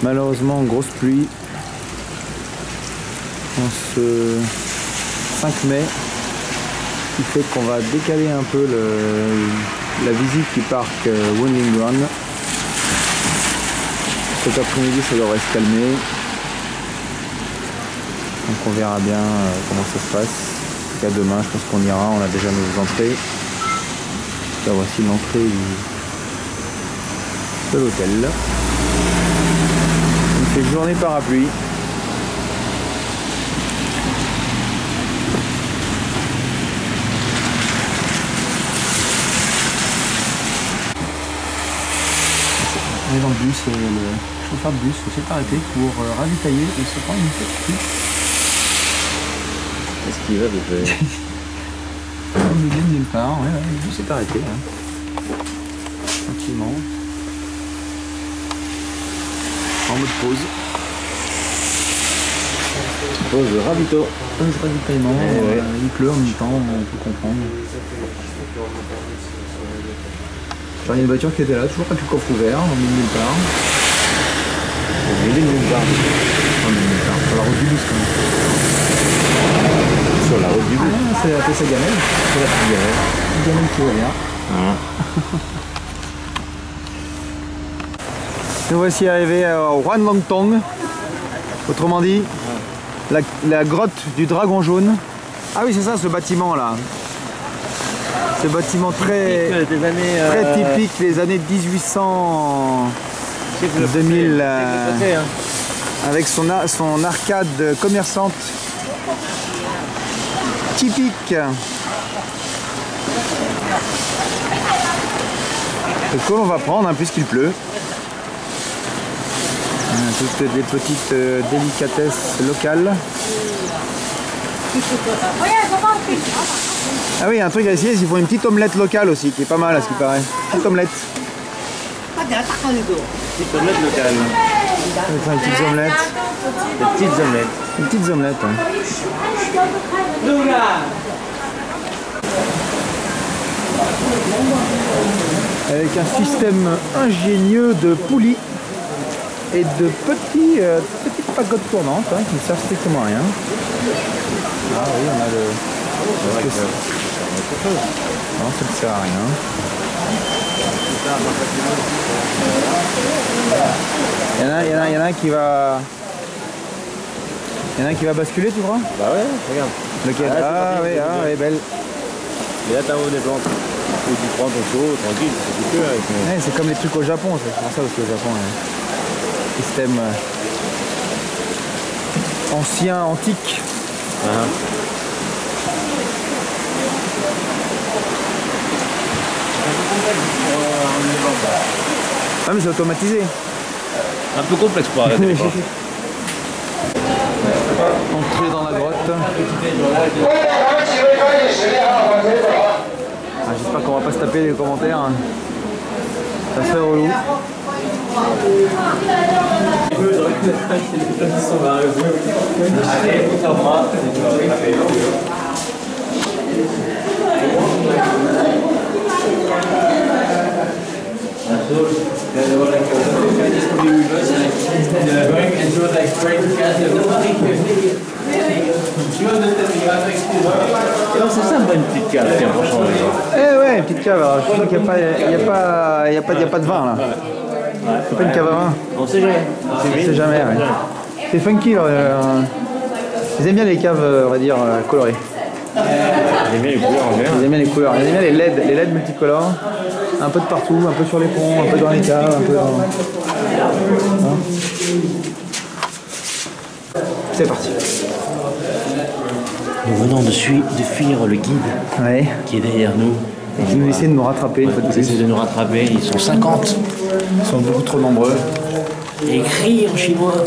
Malheureusement, grosse pluie en ce 5 mai, qui fait qu'on va décaler un peu la visite du parc Wanding Ground. Cet après-midi, ça devrait se calmer. Donc on verra bien comment ça se passe. En tout cas, demain, je pense qu'on ira. On a déjà nos entrées. Là, voici l'entrée de l'hôtel. Il fait journée parapluie. On est dans le bus, le chauffeur de bus s'est arrêté pour ravitailler et se prendre une petite pluie. Est-ce qu'il va vous faire? Il vient de nulle part, ouais, le bus s'est arrêté. Hein. Tranquillement. En mode pause. Pause ravito. Pause ravitaillement. Ouais. Il pleut en même temps, on peut comprendre. Il y a une voiture qui était là, toujours avec le coffre ouvert, on est nulle part. Il est nulle part. On est nulle part. Sur la route du bus quand même. Sur la route du bus. Ah, c'est la Tessa Gamelle. C'est la petite gamelle. Une gamelle qui va bien. Nous voici arrivés au Huan Long Tong. Autrement dit, la grotte du dragon jaune. Ah oui, c'est ça ce bâtiment là. Ce bâtiment très typique des années 1800, 2000, avec son arcade commerçante typique. C'est quoi on va prendre hein, puisqu'il pleut. Toutes des petites délicatesses locales. Ah oui, un truc à essayer, ils font une petite omelette locale aussi, qui est pas mal à ce qui paraît. Petite omelette. Petite omelette locale. Enfin, une petite omelette. Des petites omelettes. Une petite omelette. Hein. Avec un système ingénieux de poulies et de petites pagodes tournantes hein, qui ne servent strictement à rien. Ah oui, on a le... Non, ça ne sert à rien. Il y en a un qui va... Il y en a un qui va basculer, tu crois? Bah ouais, regarde. Lequel? Ah oui, elle est belle. Et là, t'as un haut des plantes. Et tu prends ton seau, tranquille, c'est tout avec moi. Ouais, c'est comme les trucs au Japon, c'est pour ça aussi au Japon. Système ancien, antique. Ah mais c'est automatisé. Un peu complexe pour arrêter les pas. Entrer dans la grotte. Ah, j'espère qu'on va pas se taper les commentaires. Ça fait relou. Alors c'est ça une petite cave, tiens, pour changer. Eh ouais, une petite cave. Alors, je crois qu'il n'y a pas de vin là. C'est pas une cave à vin. On sait jamais. On sait jamais. Ouais. C'est funky. Ils aiment bien les caves, on va dire, colorées. Ils aiment bien les couleurs en général. Ils aiment bien les couleurs. Ils aiment bien les LED multicolores. Un peu de partout, un peu sur les ponts, un peu dans les caves, un peu dans... Hein. C'est parti. Nous venons de fuir le guide qui est derrière nous. Et qui nous essaie de nous rattraper. Ils essaient de nous rattraper, ils sont 50. Ils sont beaucoup trop nombreux. Et ils crient en chinois.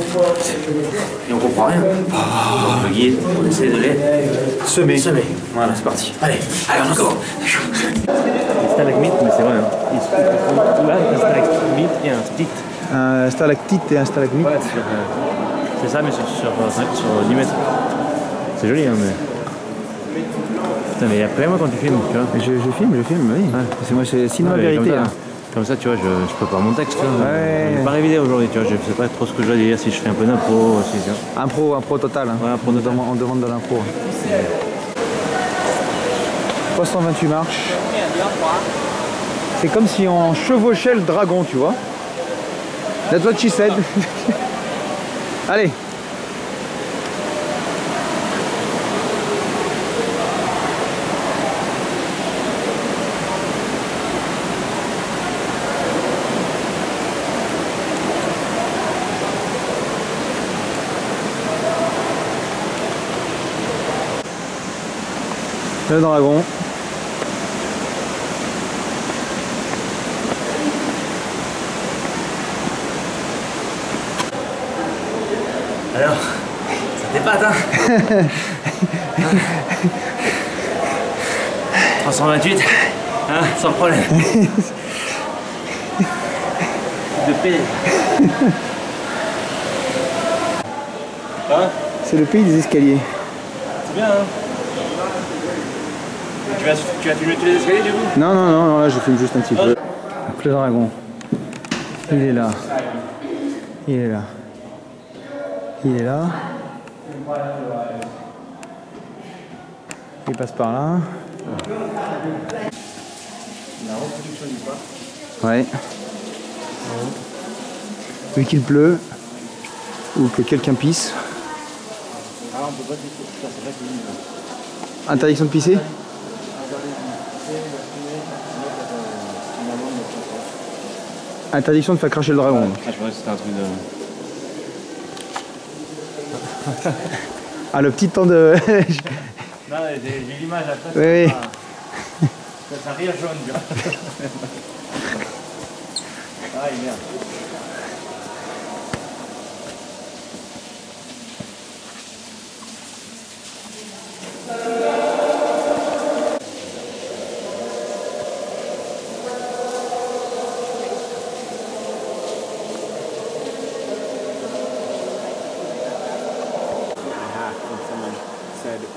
Et on comprend rien. Donc le guide, on essaie de les semer. Voilà, c'est parti. Allez, on encore. Stalagmite, mais c'est vrai. Hein. Là, un stalagmite et un split. Un stalactite et un stalagmite. Ouais, c'est ça, mais sur 10 mètres. C'est joli, hein, mais... Putain, mais après, moi, quand tu filmes, tu vois. Je filme, oui. Ouais. C'est moi, c'est cinéma vérité. Hein. Comme ça, tu vois, je prépare mon texte. Ouais. J'ai pas révisé aujourd'hui, tu vois, je sais pas trop ce que je dois dire, si je fais un peu d'impro, si tu vois. Impro total. Hein. Ouais, impro total. On demande de l'impro. 328 marches. C'est comme si on chevauchait le dragon, tu vois. That's what she said. Allez. Le dragon. Alors, ça t'épate, hein. 328, hein, sans problème. De paix. Hein? C'est le pays des escaliers. C'est bien, hein. Tu vas filmer tous les escaliers du coup? Non, là je filme juste un petit peu. Le dragon. Il est là. Il est là. Il est là. Il passe par là. La reproduction du parc. Ouais. Vu qu'il pleut, ou que quelqu'un pisse. Ah, on peut pas faire ça. Interdiction de pisser? Interdiction de faire cracher le dragon. Ah, je pensais que c'était un truc de... Ah, le petit temps de... Non, j'ai l'image après. Oui, oui. Ça rire jaune, tu vois. Ah, merde.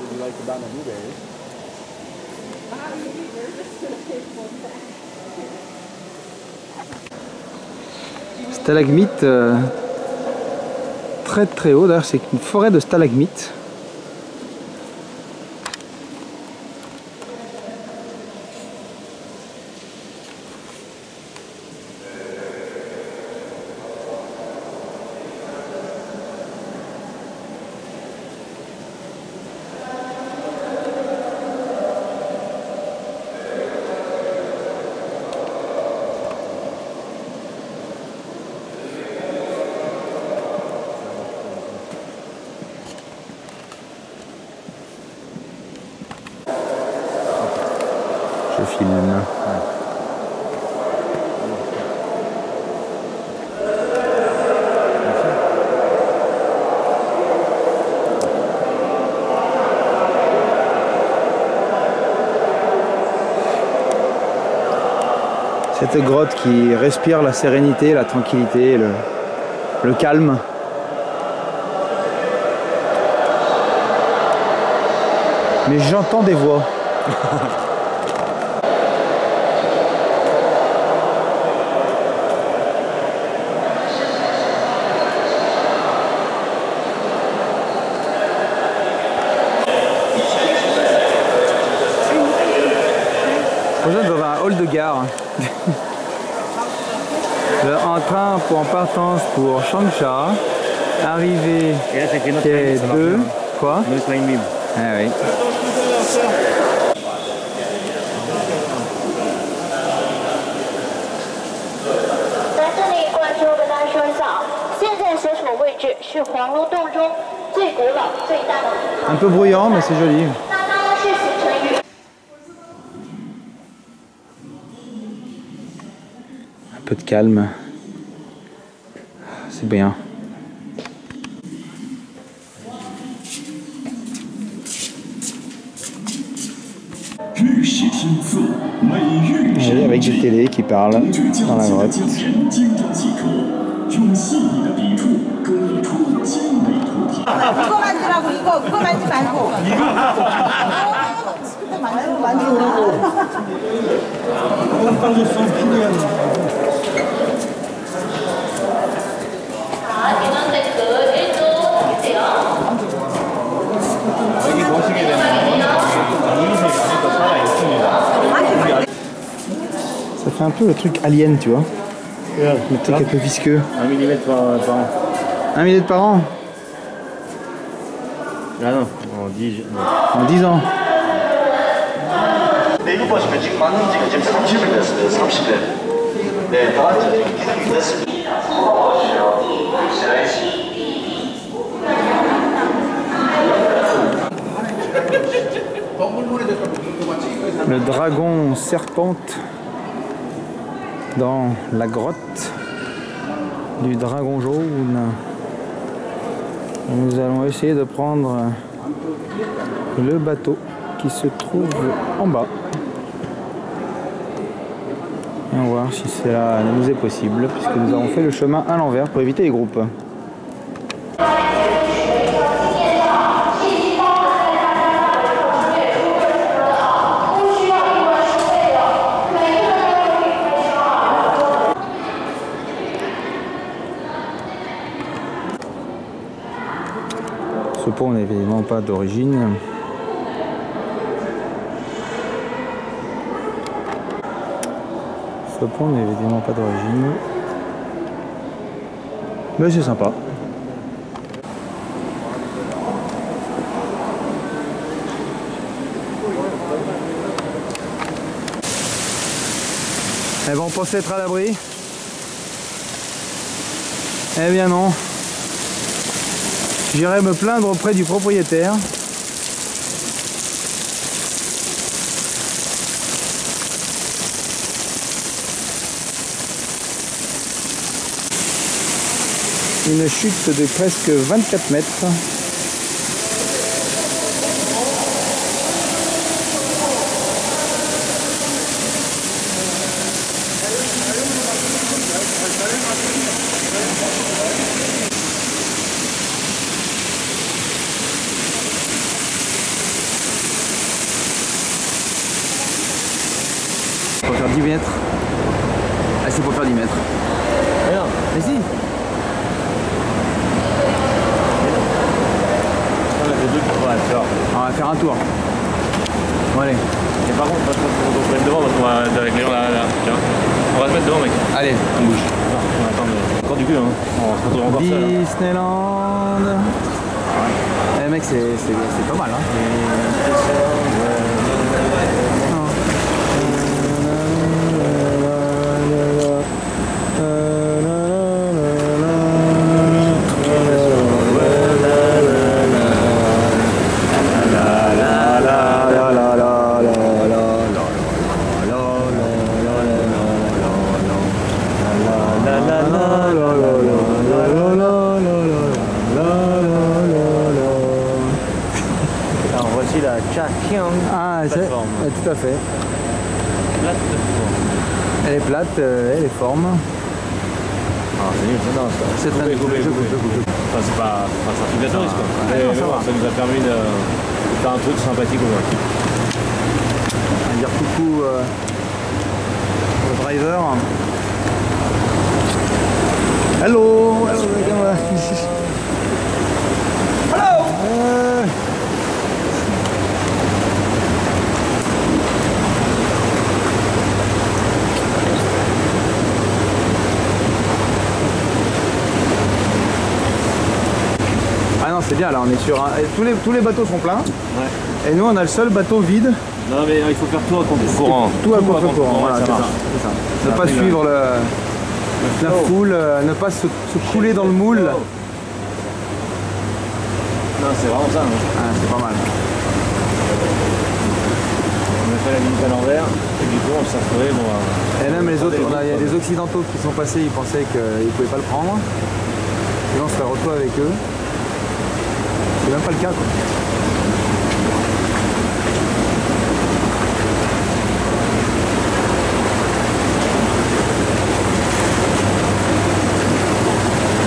Would you like to buy my blueberries? Stalagmite très très haut, d'ailleurs c'est une forêt de stalagmites. Je filme. Cette grotte qui respire la sérénité, la tranquillité, le calme. Mais j'entends des voix. Rejoindre dans un hall de gare. En train en partance pour Changsha. Arrivée quai 2. Quoi? Ah oui. Un peu bruyant, mais c'est joli. Un peu de calme. C'est bien. Et avec des télés qui parlent dans la grotte. fait un peu le truc alien, tu vois. Le truc un peu visqueux. 1 mm par an. 1 millimètre par an? Ah non, en 10 non. En 10 ans. 내부 보시면 지금 맞는 지가 지금 30일 됐어요. 30일. 네, 다 왔죠. 지금 됐습니다. Le dragon serpente dans la grotte du dragon jaune. Nous allons essayer de prendre le bateau qui se trouve en bas. Et on va voir si cela nous est possible, puisque nous avons fait le chemin à l'envers pour éviter les groupes. Ce pont n'est évidemment pas d'origine. Ce pont n'est évidemment pas d'origine. Mais c'est sympa. Eh ben on pensait être à l'abri. Eh bien non. J'irai me plaindre auprès du propriétaire. Une chute de presque 24 mètres. Pour faire 10 mètres. Ah, c'est pour faire 10 mètres. Mais non. Mais si. On va faire un tour. Bon allez. Et par contre, moi, je pense qu'on va se mettre devant parce qu'on va avec Léon là. Tiens. On va se mettre devant, mec. Allez, on bouge. Non, on attend encore du cul, hein. On se retrouve encore seul. Hein. Disneyland. Eh mec, c'est pas mal hein. Alors voici la Chakyong. Ah, plateforme. tout à fait. Plateforme. Elle est plate, elle est forme. Ah, c'est nul, c'est dingue ça. C'est très nul. Coupé. Enfin, c'est pas. Enfin, c'est un truc de touriste quoi. Ah, Mais non, ça bon, va. ça nous a permis de faire un truc sympathique au moins. On va dire coucou au driver. Hello. Hello. Ah non, c'est bien là, on est sur un... Tous les bateaux sont pleins. Ouais. Et nous on a le seul bateau vide. Non mais il faut faire tout à contre-courant. Tout à contre-courant, voilà, ça c'est ça. marche. C'est ça. Ne pas suivre la foule, ne pas se couler dans le moule. Non, c'est vraiment ça. Hein. Ah, c'est pas mal. On a fait la limite à l'envers et du coup on s'est retrouvé. Bon, Et même les autres, il y a des occidentaux qui sont passés, ils pensaient qu'ils ne pouvaient pas le prendre. Et là on se fait retrouver avec eux. C'est même pas le cas quoi.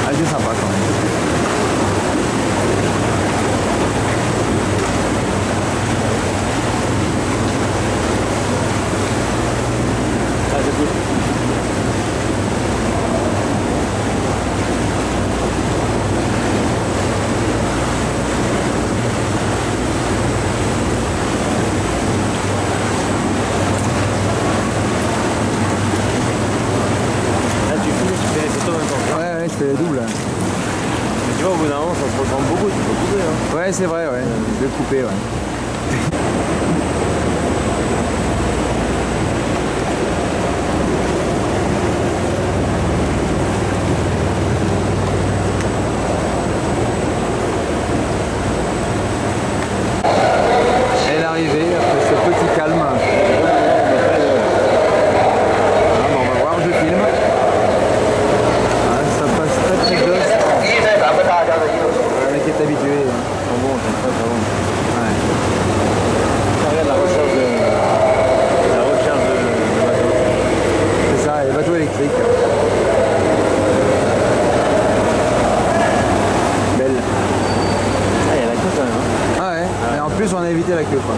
Ah, c'est sympa quand même. ah, c'est cool. fais le double. Mais tu vois, au bout d'un moment, ça se ressemble beaucoup, tu peux couper. Hein. Ouais, c'est vrai, ouais. Je vais couper, ouais. Et l'arrivée, après ce petit calme. Bon, on va voir, je filme. Ah, ça passe très très close. Le mec est habitué. Bon, j'aime pas ça. Ouais. Regarde la recharge de bateau. C'est ça, les bateaux électriques. Belle. Ah, il y a la queue quand même. Hein. Ah ouais, mais en plus on a évité la queue quoi.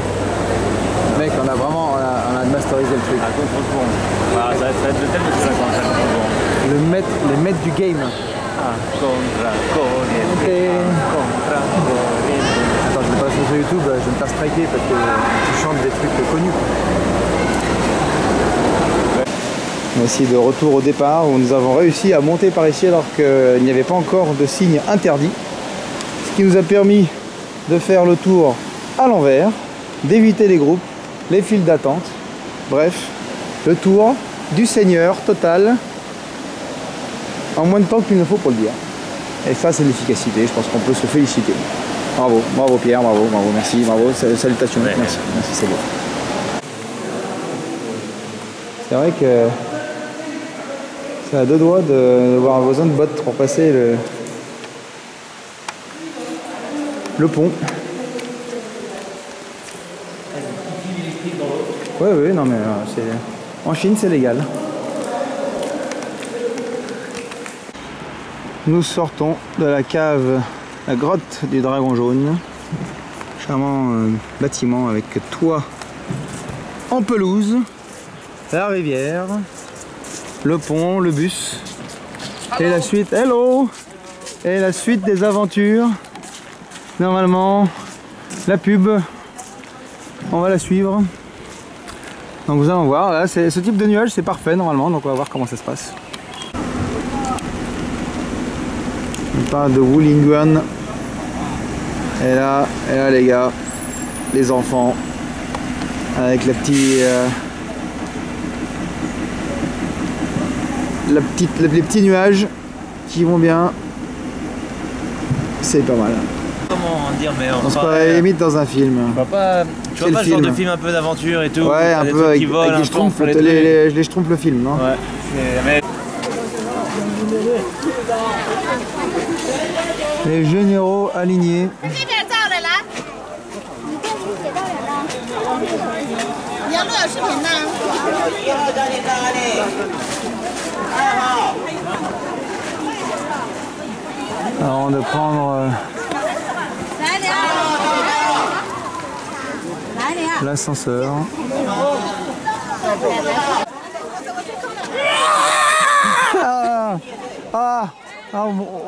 Mec, on a vraiment on a masterisé le truc. À contre-courant. Ah, ça va être de tel que ça commence à contre-courant. Les maîtres du game. Ah, contre-courant. Attends, je vais pas sur YouTube, je vais me faire striker parce que tu chantes des trucs connus. Voici de retour au départ où nous avons réussi à monter par ici alors qu'il n'y avait pas encore de signe interdit. Ce qui nous a permis de faire le tour à l'envers, d'éviter les groupes, les files d'attente. Bref, le tour du Seigneur total en moins de temps qu'il ne faut pour le dire. Et ça, c'est l'efficacité, je pense qu'on peut se féliciter. Bravo, bravo Pierre, bravo, merci, bravo, salutations, Ouais. merci, c'est beau. C'est vrai que ça a deux doigts d'avoir besoin de bottes pour passer le pont. Oui, non mais en Chine c'est légal. Nous sortons de la cave, la grotte du Dragon Jaune. Charmant bâtiment avec toit en pelouse, la rivière, le pont, le bus et la suite. Hello! Et la suite des aventures. Normalement, la pub, on va la suivre. Donc vous allez voir, là, ce type de nuage c'est parfait normalement, donc on va voir comment ça se passe. On parle de Wulingyuan. Et là les gars, les enfants, avec les petits nuages qui vont bien. C'est pas mal. Comment dire, mais On se croirait limite dans un film. Tu vois pas le genre de film un peu d'aventure et tout. Ouais, un peu avec les schtroumpfs, les schtroumpfs le film, non? Ouais. Mais... Les généraux alignés. Avant de prendre l'ascenseur.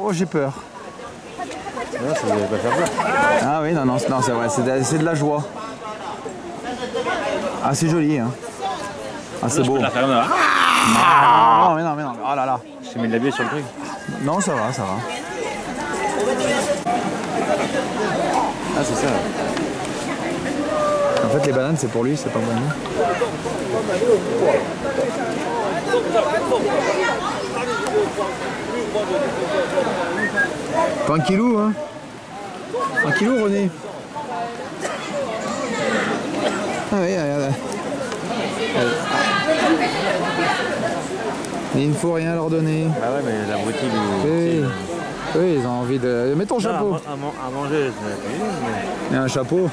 Oh, j'ai peur. Non, ça devait pas faire peur. Ah oui, non, c'est vrai, c'est de la joie. Ah, c'est joli, hein. Ah, c'est beau. Non, mais non, oh là là. J'ai mis de la bière sur le truc. Non, ça va. Ah, c'est ça. En fait, les bananes, c'est pour lui, c'est pas pour nous. Tranquillou, hein. Tranquillou, René. Ah oui, regarde. Il ne faut rien leur donner. Ah ouais, mais l'abruti du... Oui, ils ont envie de... Mets ton chapeau. À manger, Et un chapeau.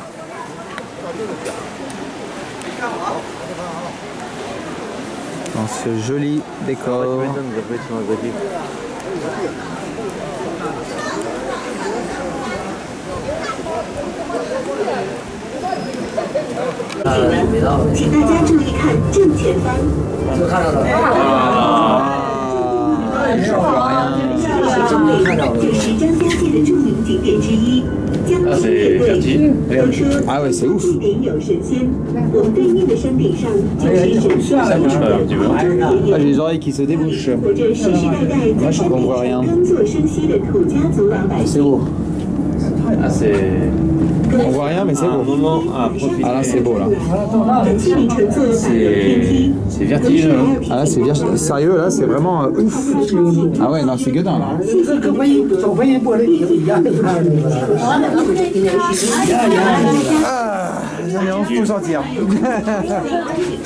Dans ce joli décor. Tu m'étonnes, les abrutis sont agressifs. 请大家注意看正前方。这是张家界的著名景点之一，江西铁路 petit. Regarde. Ah ouais, c'est ouf. 地点有神仙，我们对应的山顶上就是神仙。 Ça bouge pas un petit peu. Ah, j'ai les oreilles qui se débouchent. 活着世世代代在山顶上耕作生息的土家族老百 C'est 姓。 beau. Ah, c'est On voit rien, mais c'est un beau. moment à profiter. Ah là, c'est beau là. 等气力乘坐的百人电梯， C'est vertigineux. Hein. Ah là, c'est bien sérieux, là, c'est vraiment ouf. Ah ouais, non, c'est gueudin là. 啊，on faut sortir.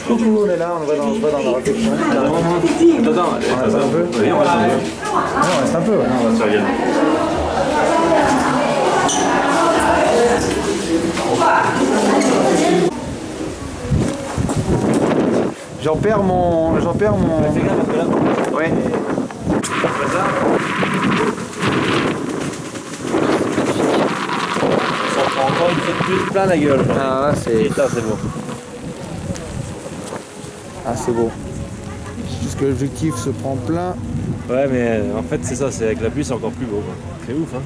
Coucou, on est là, on va dans la réflexion. Attends, On reste un peu. Oui, on reste un peu. On reste un peu, ouais. On va se regarder. J'en perds mon... Fais gaffe parce que là, Ouais. ça prend encore une fois de plus plein la gueule. Ah là, c'est... Putain, c'est beau. Ah, c'est beau. Parce que l'objectif se prend plein. Ouais, mais en fait, c'est ça, c'est avec la pluie, c'est encore plus beau. Quoi. C'est ouf, hein.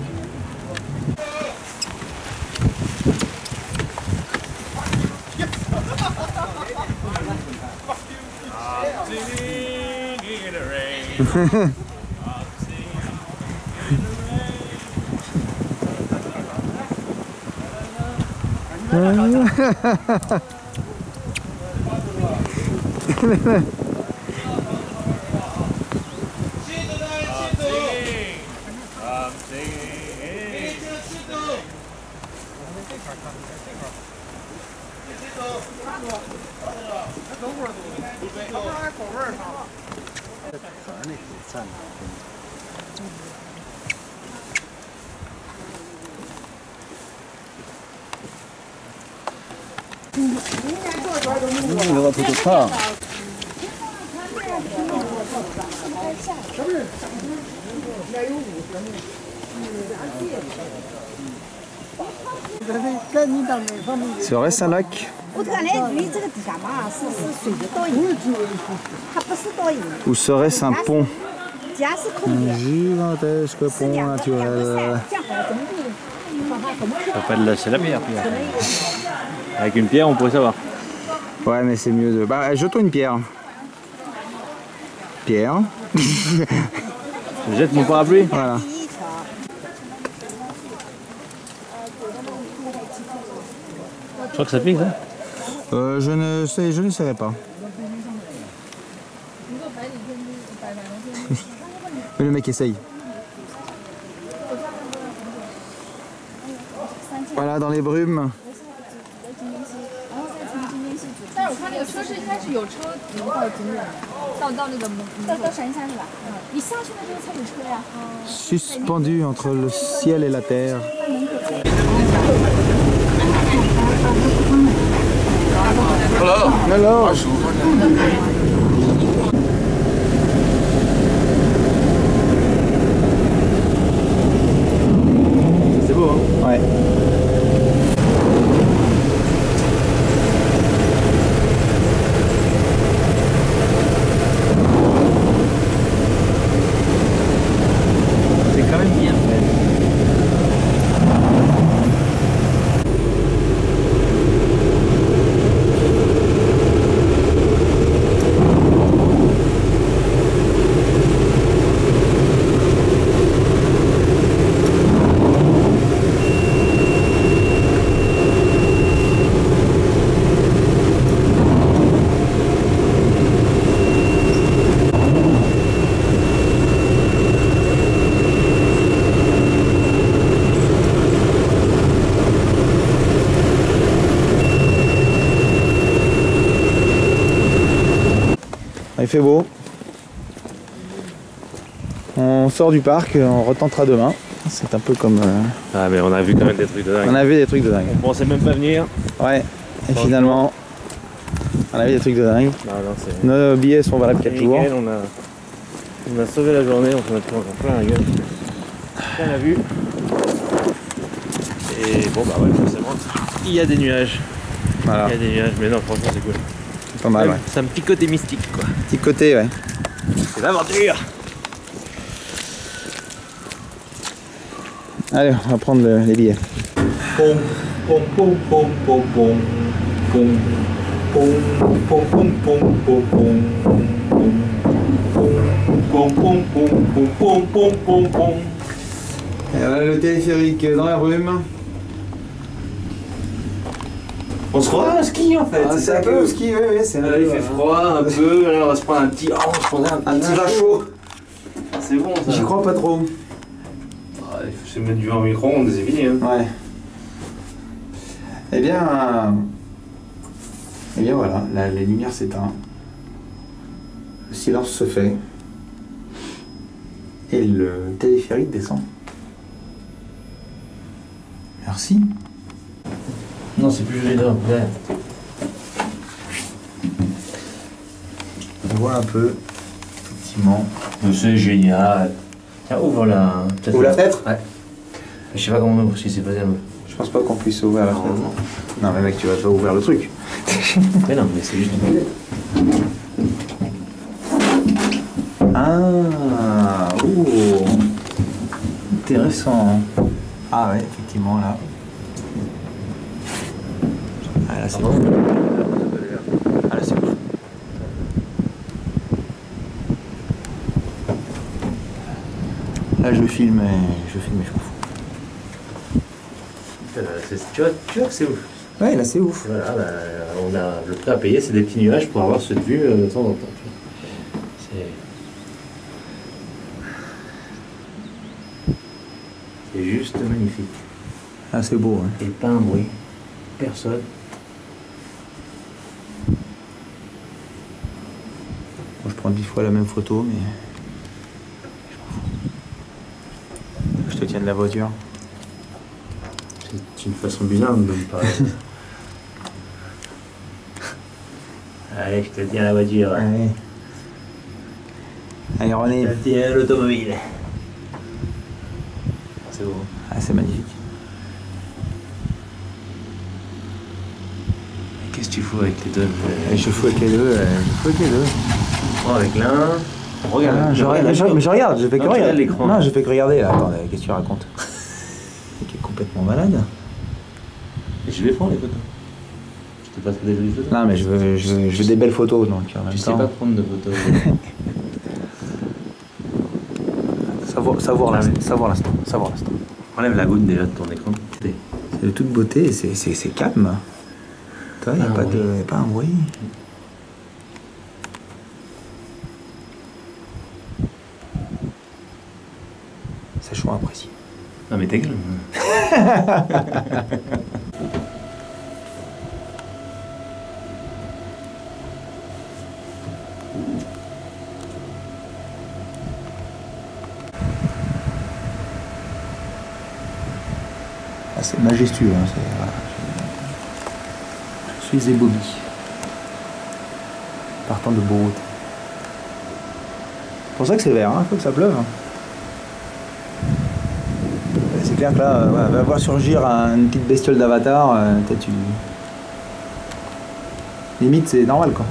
이거 더 좋다. Ce reste un lac 我看来离这个底下嘛是水的倒影，它不是倒影， ou serait-ce un pont? 家是空的， Gigantesque 是 pont 两个 naturel. 山，这样好怎么地？看看怎么 On va pas le lâcher la pierre, puis. Avec une pierre, on pourrait savoir. Ouais, mais c'est mieux de... Bah, jetons une pierre. Pierre. Je jette mon parapluie. Voilà. 第一条。 Je crois que ça pique, ça. Je ne savais pas. Mais le mec essaye. Voilà, dans les brumes. 但是我看那个车是应该是有车能到景点的，到那个到神山是吧？你上去的时候才有车呀。 Suspendu entre le ciel et la terre. Hello. C'est beau, hein. Ouais. C'est quand même bien. Il fait beau. On sort du parc, on retentera demain. C'est un peu comme... Ah, mais on a vu quand même des trucs de dingue. On a vu des trucs de dingue. On pensait même pas venir. Ouais. Et finalement, on a vu des trucs de dingue. Non, non, c'est. Nos billets sont valables 4 jours. Nickel, on a sauvé la journée, on s'en a pris encore plein la gueule. Plein la vue. Et bon, bah ouais, forcément, il y a des nuages. Voilà. Il y a des nuages, mais non, franchement, c'est cool. C'est pas mal, ouais. C'est un petit côté mystique, quoi. Petit côté, ouais. C'est l'aventure. Allez, on va prendre les billets. Bon, Pom pom pom pom pom pom pom pom pom pom pom pom pom pom pom pom pom pom. Et voilà le téléphérique dans la brume. On se croit à un ski en fait. Ah, c'est un peu au ski, oui, c'est Là, il fait froid un peu, là on va se prendre un petit. Oh, on se prendrait un petit vin chaud. C'est bon ça. J'y crois pas trop. Ah, il faut se mettre du vin au micro-ondes, c'est fini. Hein. Ouais. Eh bien voilà, les lumières s'éteignent. Le silence se fait. Et le téléphérique descend. Merci. Non, c'est plus joli là. Ouais. On voit un peu, effectivement. C'est génial. Tiens, ouvre la. Ouvre la fenêtre? Ouais. Je sais pas comment on ouvre, si c'est pas ça. Je pense pas qu'on puisse ouvrir la fenêtre. Non mais mec, tu vas pas ouvrir le truc. Mais non, mais c'est juste une boulette. Ah, ouh, intéressant. Ah ouais, effectivement là. Ah là c'est bon. Ah là c'est bon. Là je filme et je m'en fous. Tu vois que c'est ouf. Ouais, là c'est ouf. Voilà, bah, on a le prix à payer, c'est des petits nuages pour avoir cette vue de temps en temps. C'est juste magnifique. Ah c'est beau. Hein. Et pas un bruit. Personne. Bon, je prends 10 fois la même photo, mais je m'en fous. Je te tiens de la voiture. C'est une façon bizarre de me parler. Allez, je te tiens la voiture. Allez. Allez René. Je te tiens l'automobile. C'est beau. Ah c'est magnifique. Qu'est-ce que tu fous avec les deux? Je fous avec les deux. Prends avec l'un. Regarde. Ah, je regarde, je fais que Non, tu regarder. regardes l'écran. Non, je fais que regarder là. Attends, qu'est-ce que tu racontes? Qui est complètement malade. Et je vais prendre les photos. Je te passe des jolies photos. Non, mais je veux des belles photos donc en même Tu sais temps. pas prendre de photos. Savoir l'instant. Enlève la goutte déjà de ton écran. C'est de toute beauté, c'est calme. Il n'y a pas un bruit. Sachant apprécier. Non mais ta gueule. Ah, c'est majestueux. Hein, voilà. Je suis ébloui. Partant de Beauroute. C'est pour ça que c'est vert, il faut que ça pleuve. C'est clair que là, va voir surgir une petite bestiole d'avatar, peut-être limite c'est normal quoi.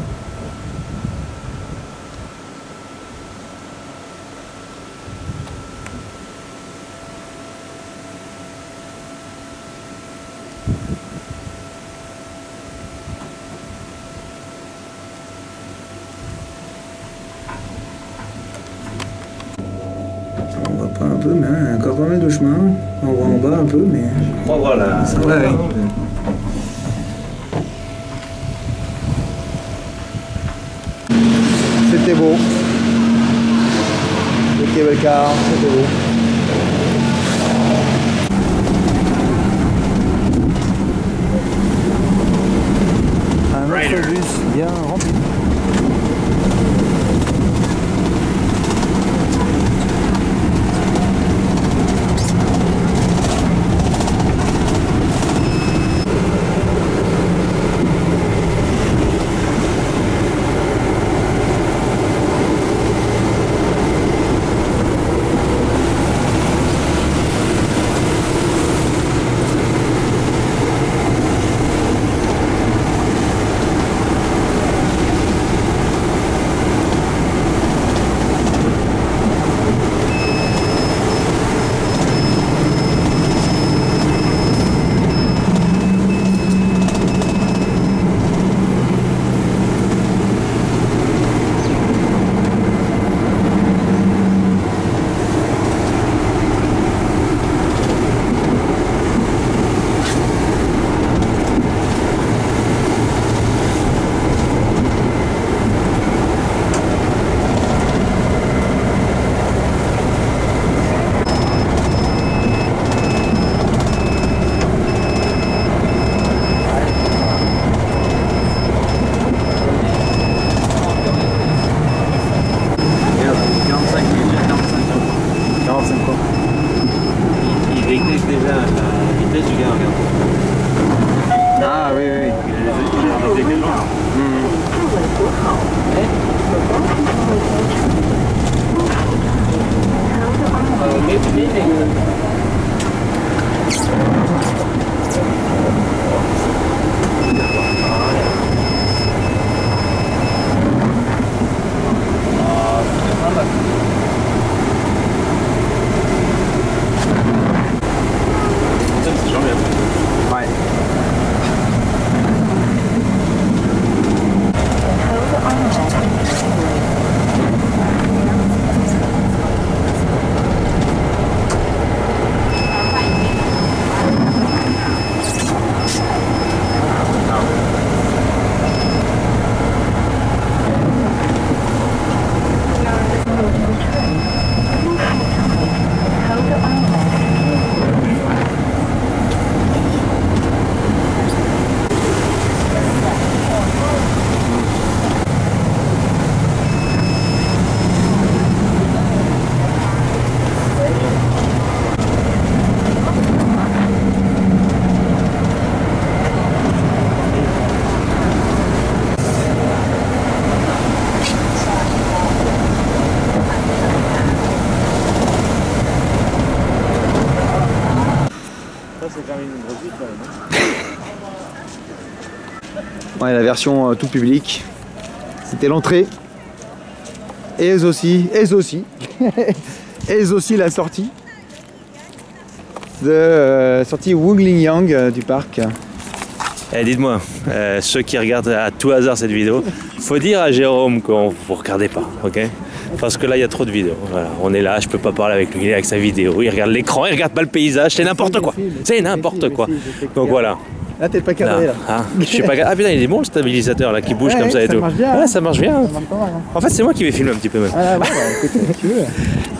On va pas un peu, mais hein, encore pas mal de chemin. On va en bas un peu, mais. Je crois voir la. Ouais. C'était beau. Le cable car, c'était beau. Un autre bus bien rempli. détecte déjà la vitesse du gars, regarde. Ah oui, oui. Il a détecté le genre. C'est genre bien. Ouais. Ouais, la version tout public. C'était l'entrée. Et aussi la sortie de sortie Wulingyang du parc. Eh, dites-moi, ceux qui regardent à tout hasard cette vidéo, faut dire à Jérôme qu'on ne regardez pas, ok? Parce que là, il y a trop de vidéos. Voilà, on est là, je peux pas parler avec lui, il est avec sa vidéo, il regarde l'écran, il regarde pas le paysage, c'est n'importe quoi. C'est n'importe quoi. Donc voilà. Là, t'es pas cadré là. Je suis pas. Ah putain, il est bon le stabilisateur là qui bouge comme ça et tout. Marche bien, ouais, ça marche bien. Ça marche pas mal, hein. En fait, c'est moi qui vais filmer un petit peu même. Ah, ouais, bah, écoutez, si tu veux.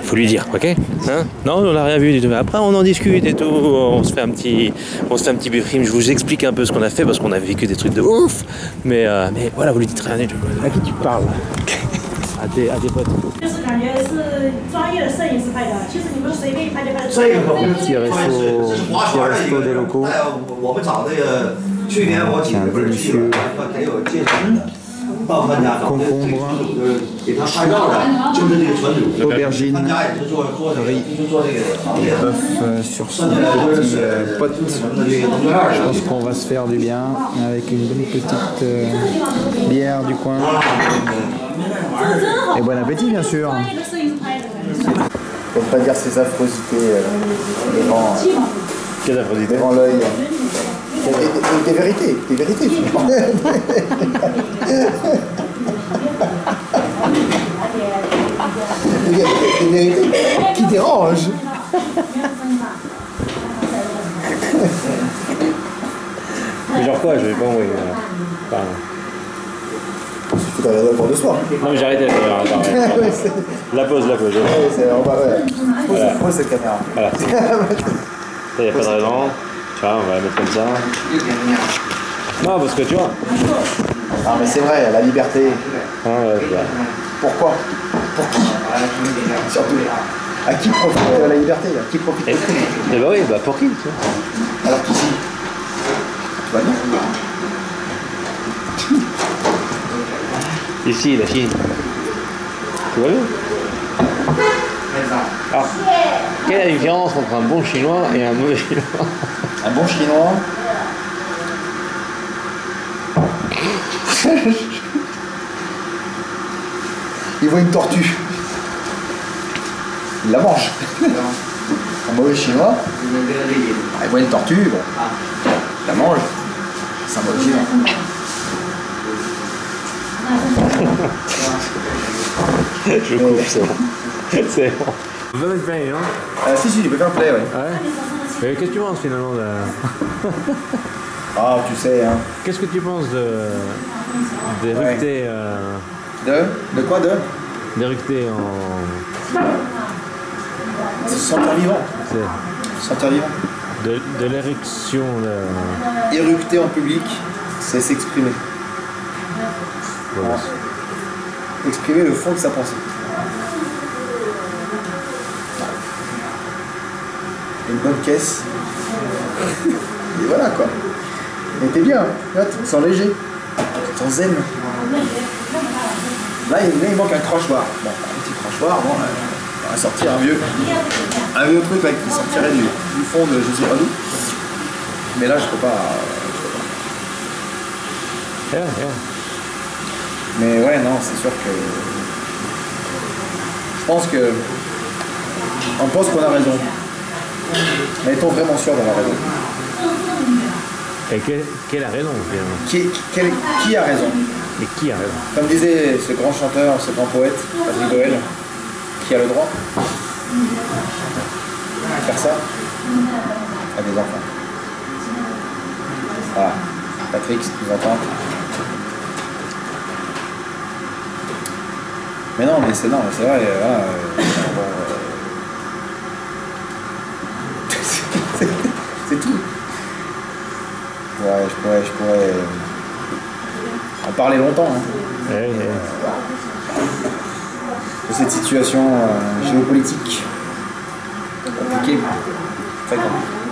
Faut lui dire, ok? Hein? Non, on n'a rien vu du tout. Après, on en discute et tout. On se fait un petit briefing. Je vous explique un peu ce qu'on a fait parce qu'on a vécu des trucs de ouf. Mais voilà, vous lui dites rien du tout. À qui tu parles? À tes potes. Petit resto des locaux. Tiens, délicieux. Concombre, aubergine, riz, bœuf sur son petit pot. Je pense qu'on va se faire du bien avec une bonne petite bière du coin. Et bon appétit bien sûr. Faut pas dire ces affrosités devant l'œil. Des vérités, finalement. Des vérités qui dérangent. Mais genre quoi? Je vais pas envoyer. Il faut regarder le cours de soir. Non, mais j'ai arrêté. La pause. On va, pose cette caméra. Voilà. Il n'y a pas de raison. Tu vois, on va la mettre comme ça. Non, parce que tu vois. Non, mais c'est vrai, la liberté. Ah, ouais, Pourquoi? Pour qui? Surtout. À qui profite la liberté? À qui profite le crime? Eh bah oui, bah pour qui, tu vois? Alors qu'ici, tu vas bien? Ici, la Chine. Tu vois bien? Alors, quelle est la différence entre un bon chinois et un mauvais chinois? Un bon chinois. Il voit une tortue. Il la mange. Un mauvais chinois. Il voit une tortue, bon. Il la mange. C'est un mauvais chinois. Je coupe, c'est bon. C'est bon. Vous avez play, non? Si, tu peux faire play, ouais. Ouais. Mais qu'est-ce que tu penses finalement de... Ah, tu sais, hein. Qu'est-ce que tu penses d'éructer De quoi, d'éructer en... Se sentir vivant. C'est... Sentir vivant. De l'éruction de... Éructer en public, c'est s'exprimer. Voilà. Exprimer le fond de sa pensée. une bonne caisse. Et voilà quoi. Et t'es bien, tu sens léger, tu sens zen. Là, il manque un crachoir. Bon, un petit crachoir, bon, on va sortir un vieux truc là, qui sortirait du fond de je sais pas d'où. Mais là, je peux pas. Mais ouais, non, c'est sûr que. Je pense que. On pense qu'on a raison. Mais est-on vraiment sûr d'avoir raison? Et quelle a raison finalement? Qui a raison? Et qui a raison? Comme disait ce grand chanteur, ce grand poète, Patrick Goël, qui a le droit de faire ça à des enfants. Voilà. Patrick, si tu nous entends. Mais non, mais c'est vrai, voilà. C'est tout. Ouais, je pourrais en parler longtemps. Hein. De cette situation géopolitique compliquée, très compliquée.